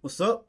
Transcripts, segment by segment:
What's up,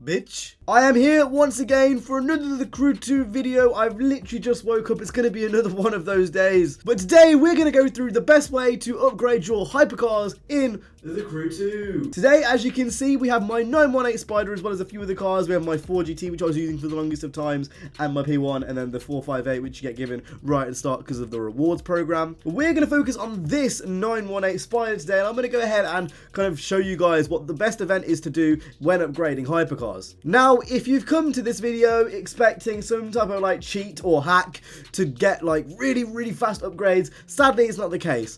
bitch? I am here once again for another The Crew 2 video. I've literally just woke up. It's going to be another one of those days. But today we're going to go through the best way to upgrade your hypercars in The Crew 2. Today, as you can see, we have my 918 Spider as well as a few of the cars. We have my 4GT, which I was using for the longest of times, and my P1, and then the 458, which you get given right at the start because of the rewards program. But we're going to focus on this 918 Spider today, and I'm going to go ahead and kind of show you guys what the best event is to do when upgrading hypercars. Now, if you've come to this video expecting some type of like cheat or hack to get like really fast upgrades, sadly it's not the case.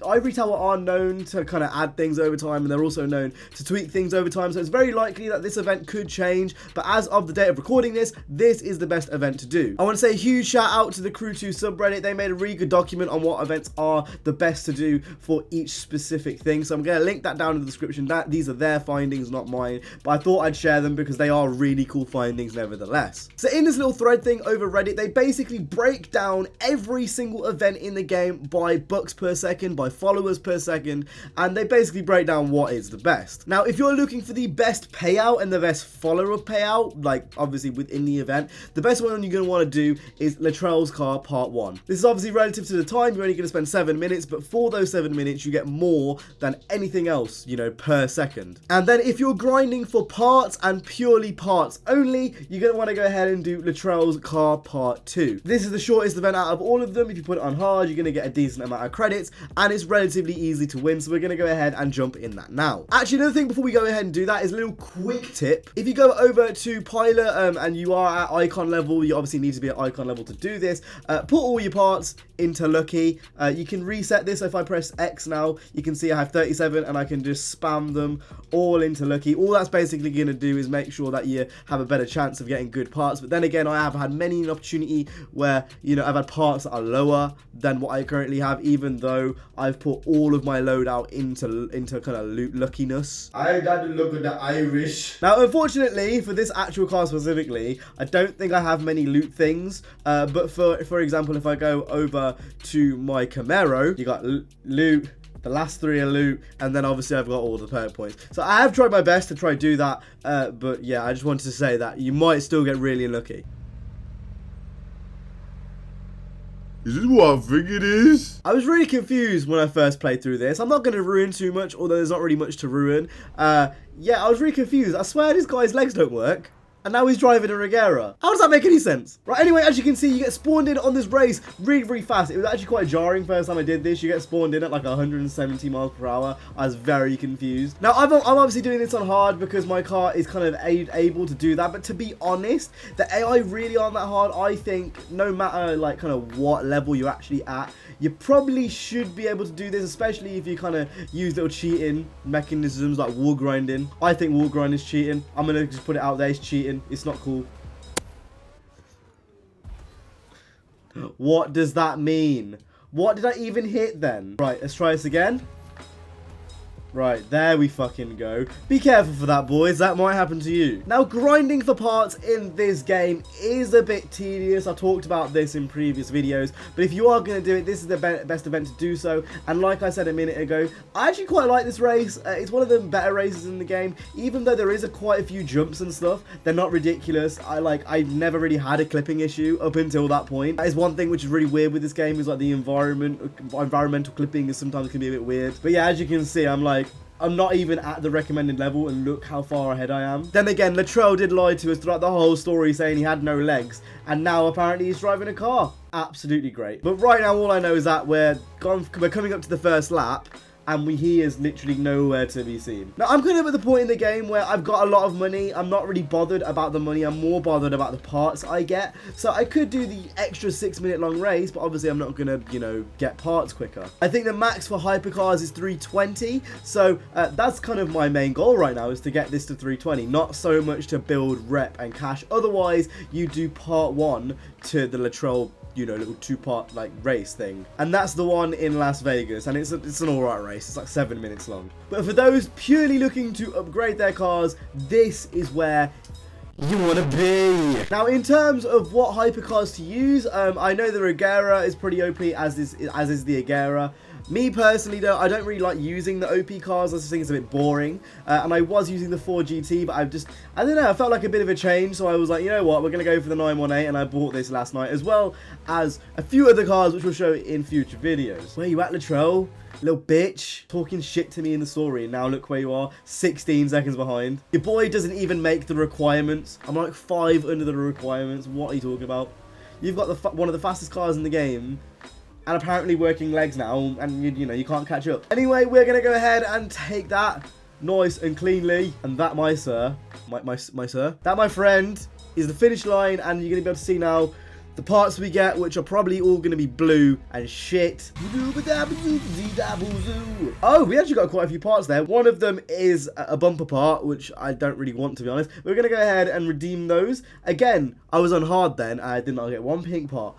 Ivory Tower are known to kind of add things over time, and they're also known to tweak things over time, so it's very likely that this event could change, but as of the date of recording this, this is the best event to do. I want to say a huge shout out to the Crew 2 subreddit. They made a really good document on what events are the best to do for each specific thing, so I'm going to link that down in the description. These are their findings, not mine, but I thought I'd share them because they are really cool findings nevertheless. So in this little thread thing over Reddit, they basically break down every single event in the game by bucks per second, by followers per second, and they basically break down what is the best. Now, if you're looking for the best payout and the best follower payout, like obviously within the event, the best one you're going to want to do is Latrell's car part 1. This is obviously relative to the time. You're only going to spend 7 minutes, but for those 7 minutes you get more than anything else, you know, per second. And then if you're grinding for parts and purely parts only, you're going to want to go ahead and do Latrell's car part 2. This is the shortest event out of all of them. If you put it on hard, you're going to get a decent amount of credits, and it's relatively easy to win, so we're going to go ahead and jump in that now. Actually, another thing before we go ahead and do that is a little quick tip. If you go over to pilot and you are at icon level, you obviously need to be at icon level to do this, put all your parts into lucky. You can reset this. So if I press X now, you can see I have 37 and I can just spam them all into lucky. All that's basically going to do is make sure that you have a better chance of getting good parts. But then again, I have had many an opportunity where, you know, I've had parts that are lower than what I currently have, even though I've put all of my loadout into kind of loot luckiness. I got to look at the Irish. Now, unfortunately, for this actual car specifically, I don't think I have many loot things. But for example, if I go over to my Camaro, you got loot. The last 3 are loot, and then obviously I've got all the perk points. So I have tried my best to try to do that, but yeah, I just wanted to say that you might still get really unlucky. Is this what I think it is? I was really confused when I first played through this. I'm not going to ruin too much, although there's not really much to ruin. Yeah, I was really confused. I swear this guy's legs don't work. And now he's driving a Regera. How does that make any sense? Right, anyway, as you can see, you get spawned in on this race really fast. It was actually quite jarring first time I did this. You get spawned in at like 170 miles per hour. I was very confused. Now, I'm obviously doing this on hard because my car is kind of able to do that. But to be honest, the AI really aren't that hard. I think no matter like kind of what level you're actually at, you probably should be able to do this, especially if you kind of use little cheating mechanisms like wall grinding. I think wall grinding is cheating. I'm going to just put it out there, it's cheating. It's not cool. What does that mean? What did I even hit then? Right, let's try this again. Right, there we fucking go. Be careful for that, boys. That might happen to you. Now, grinding for parts in this game is a bit tedious. I talked about this in previous videos. But if you are going to do it, this is the best event to do so. And like I said a minute ago, I actually quite like this race. It's one of the better races in the game. Even though there is quite a few jumps and stuff, they're not ridiculous. I've never really had a clipping issue up until that point. That is one thing which is really weird with this game, is like the environmental clipping is sometimes can be a bit weird. But yeah, as you can see, I'm not even at the recommended level, and look how far ahead I am. Then again, Latrell did lie to us throughout the whole story, saying he had no legs, and now apparently he's driving a car. Absolutely great. But right now, all I know is that we're coming up to the first lap, and he is literally nowhere to be seen. Now, I'm kind of at the point in the game where I've got a lot of money. I'm not really bothered about the money. I'm more bothered about the parts I get. So I could do the extra 6-minute long race, but obviously I'm not going to, you know, get parts quicker. I think the max for Hypercars is 320. So that's kind of my main goal right now, is to get this to 320. Not so much to build rep and cash. Otherwise, you do part 1 to the Latrell, you know, little 2-part like race thing, and that's the one in Las Vegas, and it's an alright race. It's like 7 minutes long. But for those purely looking to upgrade their cars, this is where you want to be. Now, in terms of what hypercars to use, I know the Regera is pretty OP, as is the Agera. Me personally, though, I don't really like using the OP cars. I just think it's a bit boring. And I was using the 4GT, but I don't know, I felt like a bit of a change. So I was like, you know what, we're going to go for the 918, and I bought this last night, as well as a few other cars, which we'll show in future videos. Where you at, Latrell? Little bitch, talking shit to me in the story, and now look where you are, 16 seconds behind. Your boy doesn't even make the requirements. I'm like 5 under the requirements. What are you talking about? You've got one of the fastest cars in the game, and apparently working legs now, and you know, you can't catch up. Anyway, we're gonna go ahead and take that nice and cleanly, and that, my sir, my sir, that, my friend, is the finish line, and you're gonna be able to see now the parts we get, which are probably all going to be blue and shit. Oh, we actually got quite a few parts there. One of them is a bumper part, which I don't really want, to be honest. We're going to go ahead and redeem those. Again, I was on hard then. I did not get one pink part.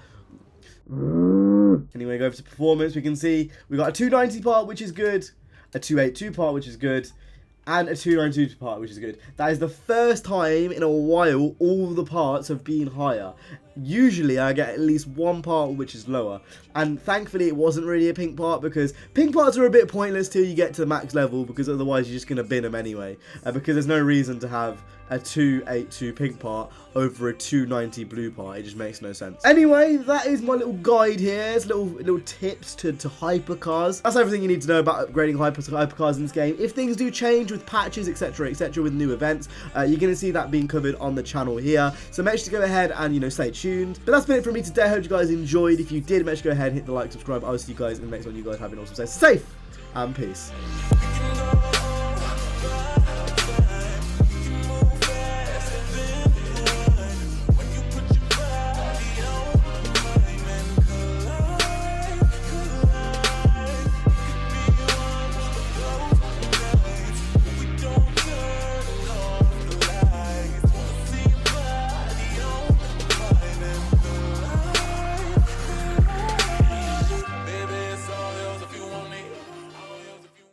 Anyway, go over to performance. We can see we got a 290 part, which is good. A 282 part, which is good. And a 292 part, which is good. That is the first time in a while all the parts have been higher. Usually I get at least one part which is lower, and thankfully it wasn't really a pink part, because pink parts are a bit pointless till you get to the max level, because otherwise you're just going to bin them anyway, because there's no reason to have a 282 pink part over a 290 blue part. It just makes no sense. Anyway, that is my little guide here. It's little tips to hypercars. That's everything you need to know about upgrading hypercars in this game. If things do change with patches, etc, with new events, you're going to see that being covered on the channel here, so make sure to go ahead and, you know, stay tuned. But that's been it from me today. I hope you guys enjoyed. If you did, make sure to go ahead and hit the like, subscribe. I'll see you guys in the next one. You guys have an awesome day. Safe and peace.